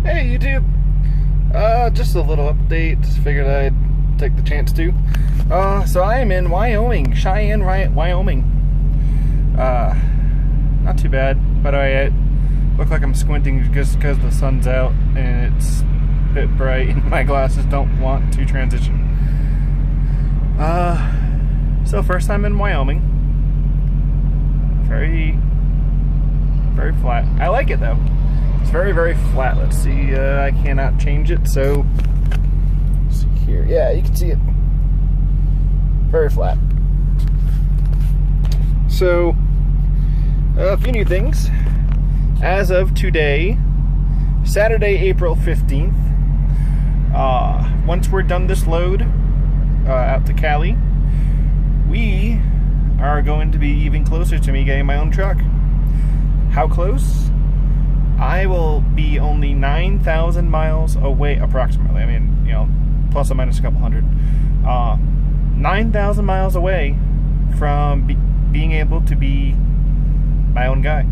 Hey YouTube! Just a little update. Just figured I'd take the chance to. So I am in Wyoming, Cheyenne, Wyoming. Not too bad. By the way, I look like I'm squinting just because the sun's out and it's a bit bright and my glasses don't want to transition. So first time in Wyoming. Very flat. I like it though. It's very flat. Let's see, I cannot change it, so let's see here. Yeah, you can see it. Very flat. So, a few new things. As of today, Saturday, April 15th, once we're done this load out to Cali, we are going to be even closer to me getting my own truck. How close? I will be only 9,000 miles away, approximately. I mean, you know, plus or minus a couple hundred. 9,000 miles away from being able to be my own guy.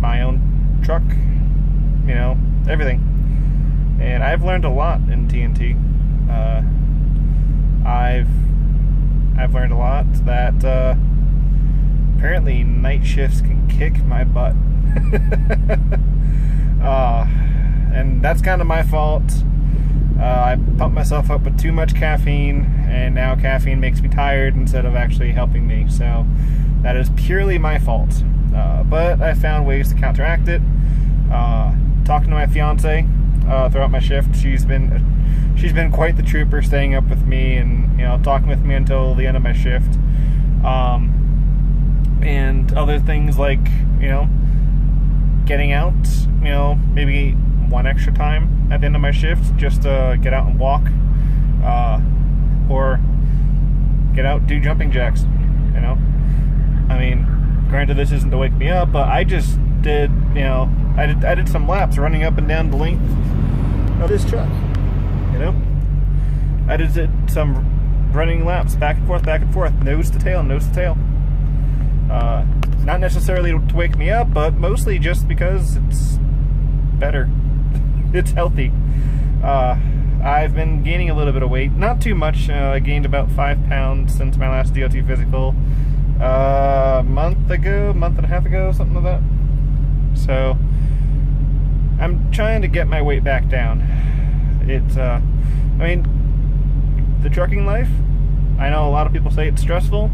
My own truck, you know, everything. And I've learned a lot in TNT. I've learned a lot that apparently night shifts can kick my butt. And that's kind of my fault. I pumped myself up with too much caffeine, and now caffeine makes me tired instead of actually helping me. So that is purely my fault. But I found ways to counteract it. Talking to my fiance throughout my shift, she's been quite the trooper, staying up with me and, you know, talking with me until the end of my shift. And other things like, you know, getting out, you know, maybe one extra time at the end of my shift just to get out and walk, or get out, do jumping jacks, you know. I mean, granted this isn't to wake me up, but I just did, you know, I did some laps running up and down the length of this truck, you know. I did some running laps back and forth, nose to tail, nose to tail. Not necessarily to wake me up, but mostly just because it's better. It's healthy. I've been gaining a little bit of weight. Not too much. I gained about 5 pounds since my last DOT physical. Month and a half ago, something like that. So, I'm trying to get my weight back down. It's, I mean, the trucking life, I know a lot of people say it's stressful.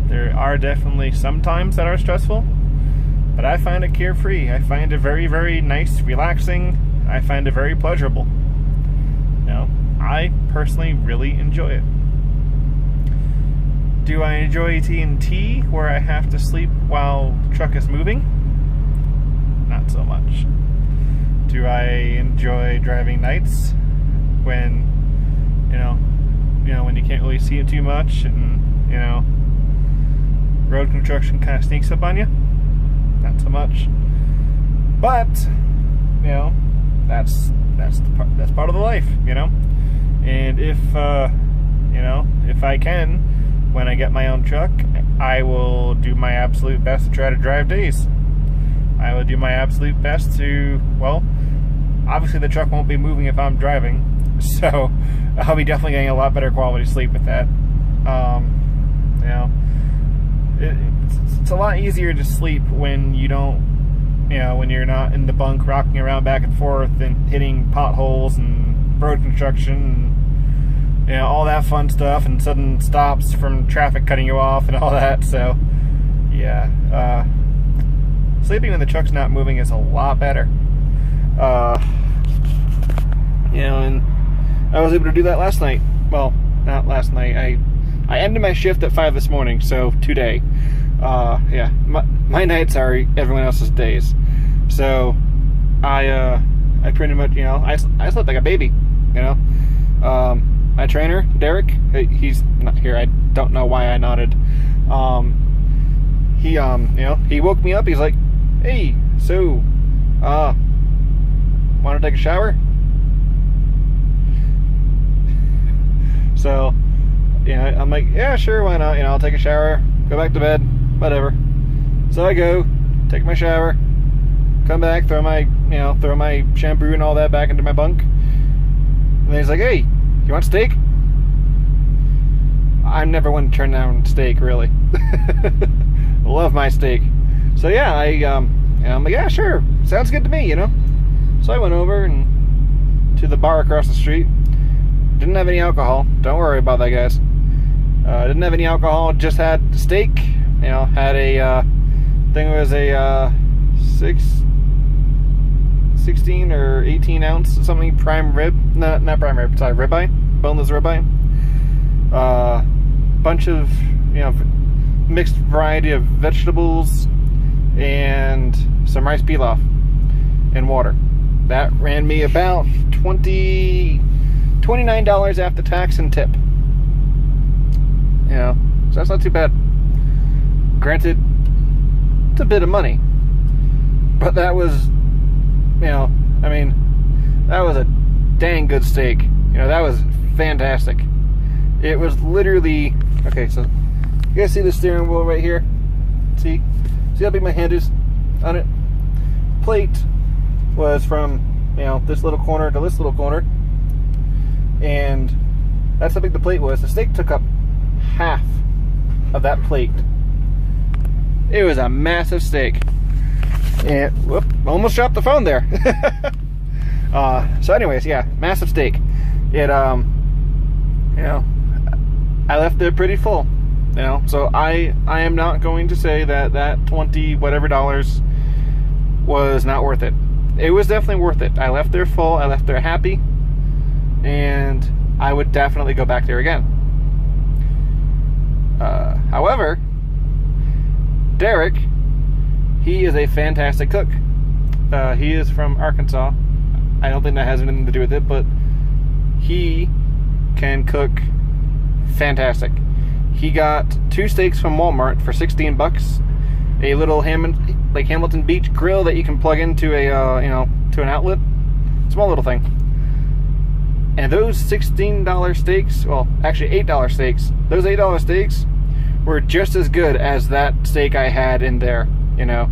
There are definitely some times that are stressful, but I find it carefree. I find it very nice, relaxing. I find it very pleasurable. You know, I personally really enjoy it. Do I enjoy TNT, where I have to sleep while the truck is moving? Not so much. Do I enjoy driving nights when, you know, when you can't really see it too much and, you know, road construction kind of sneaks up on you? Not so much. But, you know, that's part of the life, you know. And if you know, if I can, when I get my own truck, I will do my absolute best to try to drive days. I will do my absolute best to, well, obviously the truck won't be moving if I'm driving, so I'll be definitely getting a lot better quality sleep with that. You know, it's a lot easier to sleep when you don't, you know, when you're not in the bunk rocking around back and forth and hitting potholes and road construction and, you know, all that fun stuff, and sudden stops from traffic cutting you off and all that. So yeah, sleeping when the truck's not moving is a lot better. You know, and I was able to do that last night. Well, not last night. I ended my shift at 5 this morning, so today. Yeah, my nights are everyone else's days. So I pretty much, you know, I slept like a baby, you know. My trainer, Derek, he's not here. I don't know why I nodded. He, you know, he woke me up. He's like, "Hey, so, want to take a shower?" So, you know, I'm like, "Yeah, sure, why not? You know, I'll take a shower, go back to bed, whatever." So I go, take my shower, come back, throw my shampoo and all that back into my bunk. And he's like, "Hey, you want steak?" I'm never one to turn down steak, really. Love my steak. So yeah, I'm like, yeah, sure, sounds good to me, you know. So I went over and to the bar across the street. Didn't have any alcohol. Don't worry about that, guys. Didn't have any alcohol. Just had steak. You know, had a I think it was a 16 or 18 ounce something prime rib. Not prime rib. Sorry, ribeye, boneless ribeye. Bunch of, you know, mixed variety of vegetables and some rice pilaf and water. That ran me about $29 after tax and tip. You know, so that's not too bad. Granted, it's a bit of money, but that was, you know, I mean, that was a dang good steak. You know, that was fantastic. It was literally, okay, so you guys see the steering wheel right here? See how big my hand is on it? Plate was from, you know, this little corner to this little corner, and that's how big the plate was. The steak took up half of that plate. It was a massive steak. And whoop, almost dropped the phone there. So anyways, yeah, massive steak. It you know, I left there pretty full, you know, so I am not going to say that 20 whatever dollars was not worth it. It was definitely worth it. I left there full, I left there happy, and I would definitely go back there again. However, Derek, he is a fantastic cook. He is from Arkansas. I don't think that has anything to do with it, but he can cook fantastic. He got 2 steaks from Walmart for 16 bucks. A little Hamilton Beach grill that you can plug into a you know, to an outlet. Small little thing. And those $16 steaks, well, actually $8 steaks. Those $8 steaks were just as good as that steak I had in there, you know.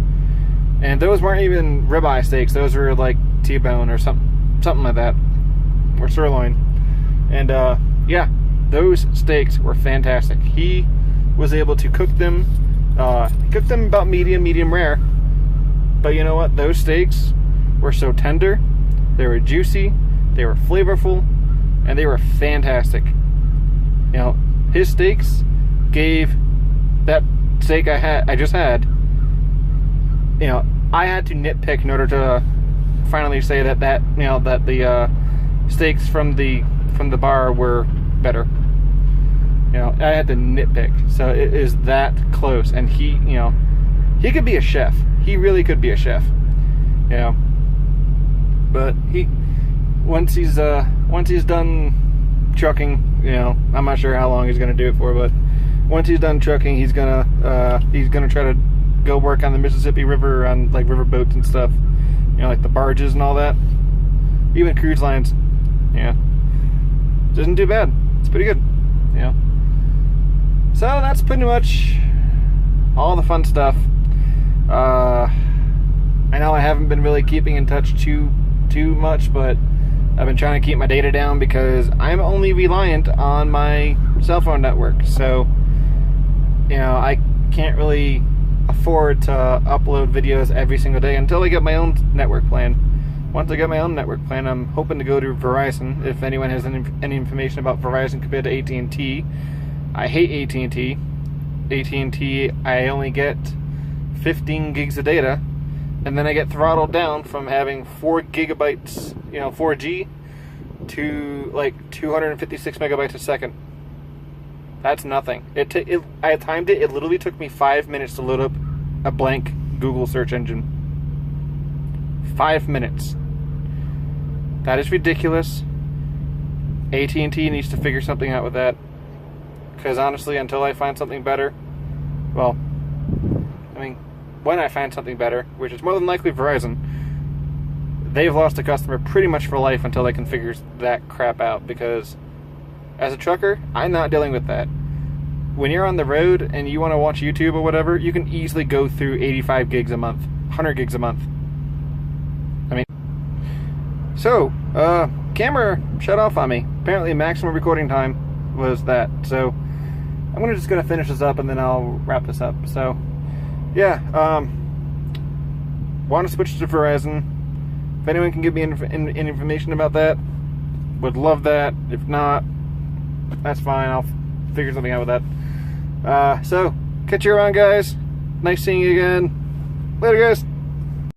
And those weren't even ribeye steaks. Those were like T-bone or something like that, or sirloin. And yeah, those steaks were fantastic. He was able to cook them. Cook them about medium rare. But you know what? Those steaks were so tender. They were juicy. They were flavorful, and they were fantastic. You know, his steaks gave that steak I just had. You know, I had to nitpick in order to finally say that you know, that the steaks from the bar were better. You know, I had to nitpick. So it is that close, and he, you know, he could be a chef. He really could be a chef. You know, but once he's done trucking, you know, I'm not sure how long he's gonna do it for, but once he's done trucking, he's gonna try to go work on the Mississippi River on like river boats and stuff, you know, like the barges and all that, even cruise lines. Yeah, it isn't too bad. It's pretty good, you know. So that's pretty much all the fun stuff. I know I haven't been really keeping in touch too much, but I've been trying to keep my data down because I'm only reliant on my cell phone network. So, you know, I can't really afford to upload videos every single day until I get my own network plan. Once I get my own network plan, I'm hoping to go to Verizon. If anyone has any information about Verizon compared to AT&T, I hate AT&T. AT&T, I only get 15 gigs of data, and then I get throttled down from having 4 gigabytes, you know, 4G, to like 256 megabytes a second. That's nothing. I timed it. It literally took me 5 minutes to load up a blank Google search engine. 5 minutes. That is ridiculous. AT&T needs to figure something out with that. Because honestly, until I find something better, well, I mean, when I find something better, which is more than likely Verizon, they've lost a customer pretty much for life until they can figure that crap out. Because as a trucker, I'm not dealing with that. When you're on the road and you want to watch YouTube or whatever, you can easily go through 85 gigs a month, 100 gigs a month. I mean, so, camera shut off on me. Apparently maximum recording time was that. So, I'm just gonna finish this up and then I'll wrap this up. So, yeah, want to switch to Verizon. If anyone can give me any information about that, would love that. If not, that's fine. I'll figure something out with that. So, catch you around, guys. Nice seeing you again. Later, guys.